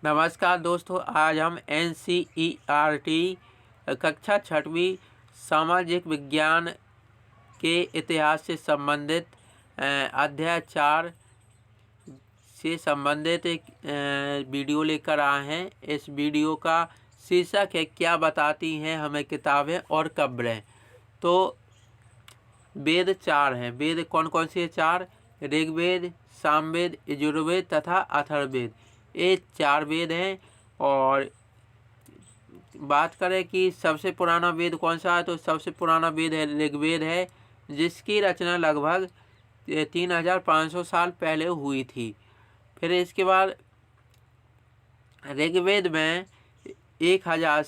नमस्कार दोस्तों, आज हम NCERT कक्षा 6वीं सामाजिक विज्ञान के इतिहास से संबंधित अध्याय 4 से संबंधित एक वीडियो लेकर आए हैं। इस वीडियो का शीर्षक है क्या बताती हैं हमें किताबें और कब्रें। तो वेद 4 हैं। वेद कौन कौन से 4? ऋग्वेद, सामवेद, यजुर्वेद तथा अथर्ववेद। ये 4 वेद हैं। और बात करें कि सबसे पुराना वेद कौन सा है, तो सबसे पुराना वेद है ऋग्वेद है, जिसकी रचना लगभग 3500 साल पहले हुई थी। फिर इसके बाद ऋग्वेद में 1000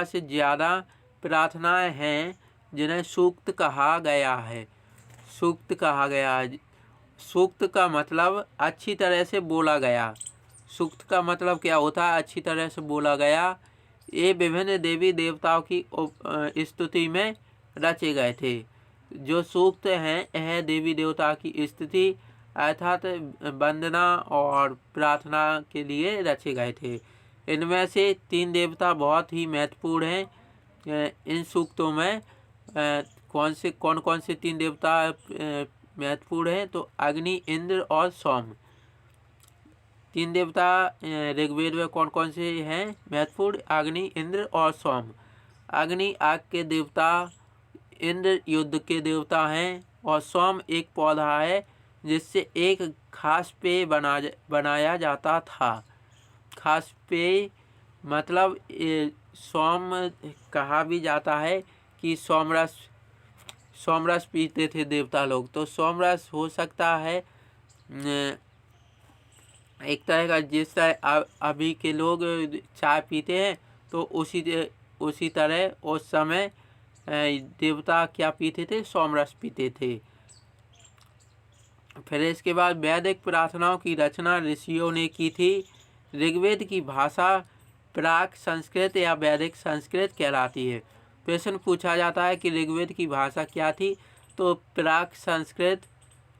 से ज़्यादा प्रार्थनाएं हैं, जिन्हें सूक्त कहा गया है। सूक्त कहा गया है। सूक्त का मतलब अच्छी तरह से बोला गया। सूक्त का मतलब क्या होता है? अच्छी तरह से बोला गया। ये विभिन्न देवी देवताओं की स्तुति में रचे गए थे। जो सूक्त हैं यह देवी देवता की स्तुति अर्थात वंदना और प्रार्थना के लिए रचे गए थे। इनमें से 3 देवता बहुत ही महत्वपूर्ण हैं। इन सूक्तों में कौन कौन से 3 देवता महत्वपूर्ण हैं? तो अग्नि, इंद्र और सोम। 3 देवता ऋग्वेद में कौन कौन से हैं महत्वपूर्ण? अग्नि, इंद्र और सोम। अग्नि आग के देवता, इंद्र युद्ध के देवता हैं और सोम एक पौधा है जिससे एक खास पेय बनाया जाता था। खास पेय मतलब सोम कहा भी जाता है कि सोमरस पीते थे देवता लोग। तो सोमरस हो सकता है एक तरह का, जिस तरह अभी के लोग चाय पीते हैं, तो उसी तरह उस समय देवता क्या पीते थे? सोमरस पीते थे। फिर इसके बाद वैदिक प्रार्थनाओं की रचना ऋषियों ने की थी। ऋग्वेद की भाषा प्राक संस्कृत या वैदिक संस्कृत कहलाती है। प्रश्न पूछा जाता है कि ऋग्वेद की भाषा क्या थी, तो प्राक संस्कृत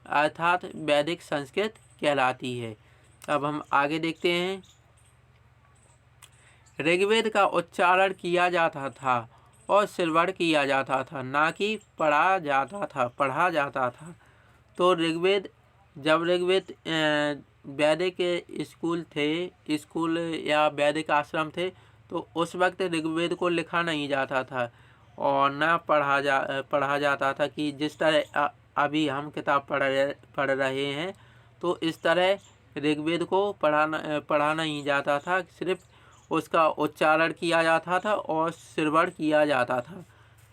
अर्थात वैदिक संस्कृत कहलाती है। अब हम आगे देखते हैं। ऋग्वेद का उच्चारण किया जाता था और श्रवण किया जाता था, ना कि पढ़ा जाता था। तो जब ऋग्वेद वैदिक स्कूल या वैदिक आश्रम थे, तो उस वक्त ऋग्वेद को लिखा नहीं जाता था और ना पढ़ा जाता था कि जिस तरह अभी हम किताब पढ़ रहे हैं, तो इस तरह ऋग्वेद को पढ़ा नहीं जाता था। सिर्फ उसका उच्चारण किया जाता था और श्रवण किया जाता था।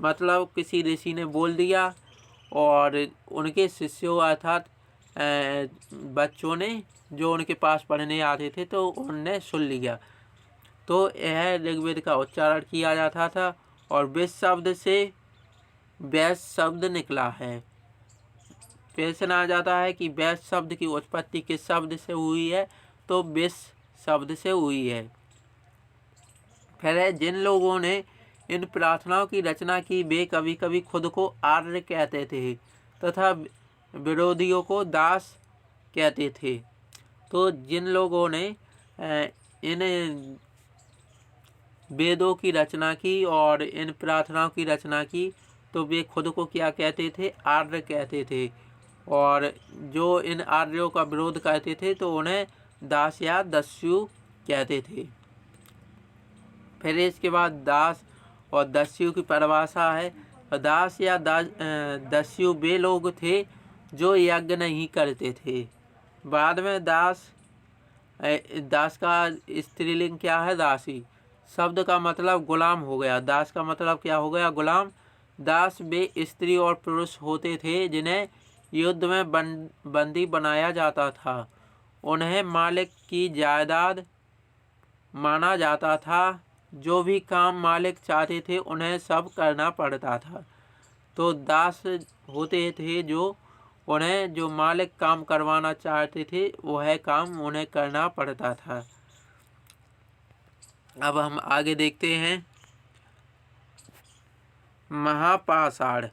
मतलब किसी ऋषि ने बोल दिया और उनके शिष्यों अर्थात बच्चों ने, जो उनके पास पढ़ने आते थे, तो उनने सुन लिया। तो यह ऋग्वेद का उच्चारण किया जाता था। और वेद शब्द से वैश्य शब्द निकला है। प्रश्न आ जाता है कि वैश्य शब्द की उत्पत्ति किस शब्द से हुई है, तो वैश्य शब्द से हुई है। फिर जिन लोगों ने इन प्रार्थनाओं की रचना की, वे कभी कभी खुद को आर्य कहते थे तथा विरोधियों को दास कहते थे। तो जिन लोगों ने इन वेदों की रचना की और इन प्रार्थनाओं की रचना की, तो वे खुद को क्या कहते थे? आर्य कहते थे। और जो इन आर्यों का विरोध करते थे, तो उन्हें दास या दस्यु कहते थे। फिर इसके बाद दास और दस्यु की परिभाषा है। दास या दस्यु वे लोग थे जो यज्ञ नहीं करते थे। बाद में दास का स्त्रीलिंग क्या है? दासी। शब्द का मतलब गुलाम हो गया। दास का मतलब क्या हो गया? गुलाम। दास वे स्त्री और पुरुष होते थे जिन्हें युद्ध में बंदी बनाया जाता था। उन्हें मालिक की जायदाद माना जाता था। जो भी काम मालिक चाहते थे उन्हें सब करना पड़ता था। तो दास होते थे जो मालिक काम करवाना चाहते थे, वह काम उन्हें करना पड़ता था। अब हम आगे देखते हैं। महापाषाण।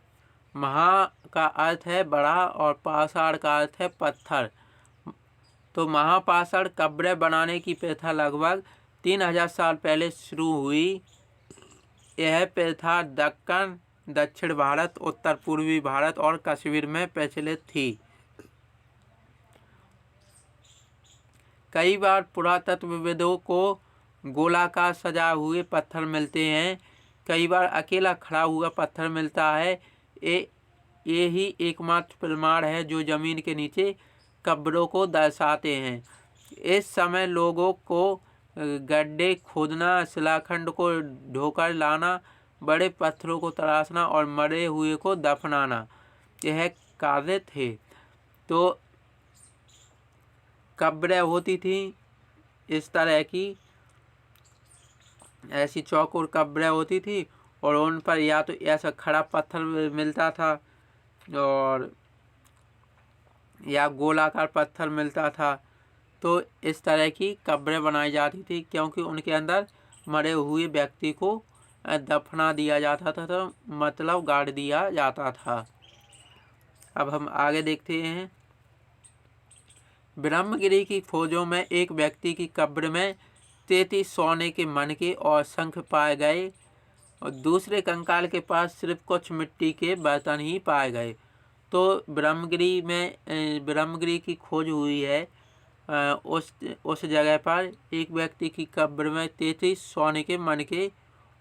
महा का अर्थ है बड़ा और पाषाण का अर्थ है पत्थर। तो महापाषाण कब्रें बनाने की प्रथा लगभग 3000 साल पहले शुरू हुई। यह प्रथा दक्कन, दक्षिण भारत, उत्तर पूर्वी भारत और कश्मीर में प्रचलित थी। कई बार पुरातत्वविदों को गोलाकार सजा हुए पत्थर मिलते हैं, कई बार अकेला खड़ा हुआ पत्थर मिलता है। ये ही एकमात्र प्रमाण है जो जमीन के नीचे कब्रों को दर्शाते हैं। इस समय लोगों को गड्ढे खोदना, शिलाखंड को ढोकर लाना, बड़े पत्थरों को तराशना और मरे हुए को दफनाना यह कार्य थे। तो कब्रें होती थी इस तरह की, ऐसी चौकोर कब्रें होती थी और उन पर या तो ऐसा खड़ा पत्थर मिलता था और या गोलाकार पत्थर मिलता था। तो इस तरह की कब्रें बनाई जाती थी क्योंकि उनके अंदर मरे हुए व्यक्ति को दफना दिया जाता था, तो मतलब गाड़ दिया जाता था। अब हम आगे देखते हैं। ब्रह्मगिरी की खोजों में एक व्यक्ति की कब्र में 33 सोने के मनके और शंख पाए गए और दूसरे कंकाल के पास सिर्फ कुछ मिट्टी के बर्तन ही पाए गए। तो ब्रह्मगिरी की खोज हुई है। उस जगह पर एक व्यक्ति की कब्र में 33 सोने के मनके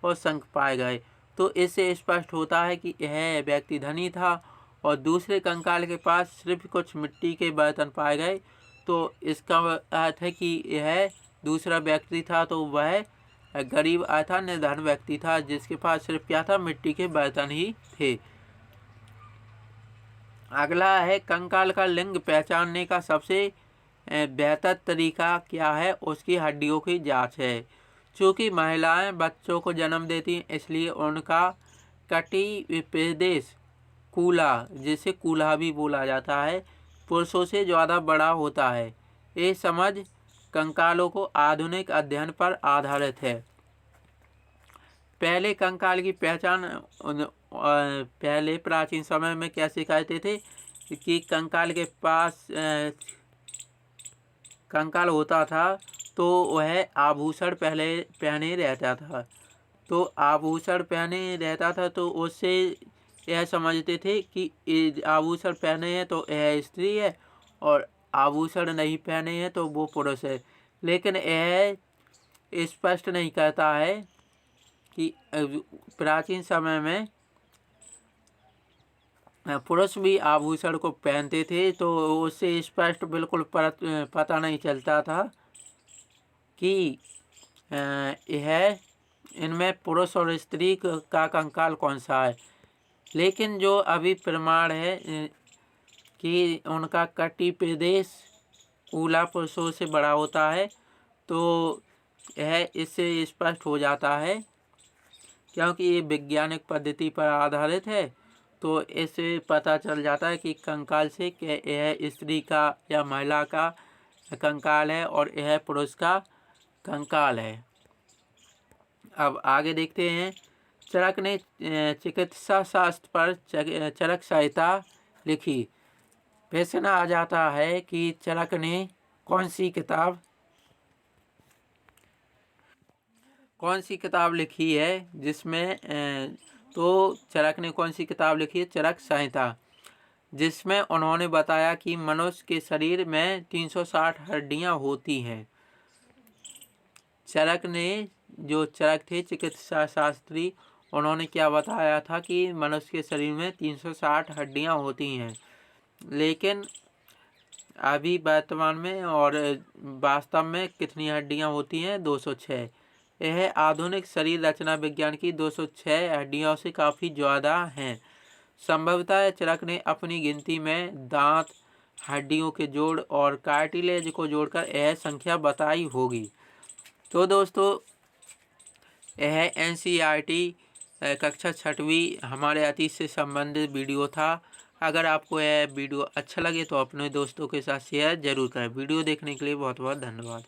और शंख पाए गए। तो इससे स्पष्ट होता है कि यह व्यक्ति धनी था और दूसरे कंकाल के पास सिर्फ कुछ मिट्टी के बर्तन पाए गए। तो इसका अर्थ है कि यह दूसरा व्यक्ति था, तो वह गरीब था, निर्धन व्यक्ति था, जिसके पास सिर्फ क्या था, मिट्टी के बर्तन ही थे। अगला है कंकाल का लिंग पहचानने का सबसे बेहतर तरीका क्या है, उसकी हड्डियों की जांच है। चूँकि महिलाएं बच्चों को जन्म देती हैं, इसलिए उनका कटी प्रदेश कूल्हा, जिसे कूल्हा भी बोला जाता है, पुरुषों से ज़्यादा बड़ा होता है। ये समझ कंकालों को आधुनिक अध्ययन पर आधारित है। पहले कंकाल की पहचान पहले प्राचीन समय में कैसे करते थे कि कंकाल के पास कंकाल होता था तो वह आभूषण पहने रहता था। तो आभूषण पहने रहता था तो उससे यह समझते थे कि आभूषण पहने हैं तो यह स्त्री है और आभूषण नहीं पहने हैं तो वो पुरुष है। लेकिन यह स्पष्ट नहीं करता है कि प्राचीन समय में पुरुष भी आभूषण को पहनते थे, तो उससे स्पष्ट बिल्कुल पता नहीं चलता था कि यह इनमें पुरुष और स्त्री का कंकाल कौन सा है। लेकिन जो अभी प्रमाण है कि उनका कटी प्रदेश कूल्हा पुरुषों से बड़ा होता है, तो यह इससे स्पष्ट हो जाता है क्योंकि ये वैज्ञानिक पद्धति पर आधारित है। तो इससे पता चल जाता है कि कंकाल से कि यह स्त्री का या महिला का कंकाल है और यह पुरुष का कंकाल है। अब आगे देखते हैं। चरक ने चिकित्सा शास्त्र पर चरक संहिता लिखी। प्रश्न आ जाता है कि चरक ने कौन सी किताब लिखी है, जिसमें तो चरक ने कौन सी किताब लिखी है, चरक संहिता, जिसमें उन्होंने बताया कि मनुष्य के शरीर में 360 हड्डियां होती हैं। चरक थे चिकित्सा शास्त्री, उन्होंने क्या बताया था कि मनुष्य के शरीर में 360 हड्डियां होती हैं। लेकिन अभी वर्तमान में और वास्तव में कितनी हड्डियां होती हैं, 206। यह आधुनिक शरीर रचना विज्ञान की 206 हड्डियों से काफ़ी ज़्यादा हैं। संभवतः चरक ने अपनी गिनती में दांत, हड्डियों के जोड़ और कार्टिलेज को जोड़कर यह संख्या बताई होगी। तो दोस्तों, यह NCERT कक्षा 6वीं हमारे अतीत से संबंधित वीडियो था। अगर आपको यह वीडियो अच्छा लगे तो अपने दोस्तों के साथ शेयर जरूर करें। वीडियो देखने के लिए बहुत बहुत धन्यवाद।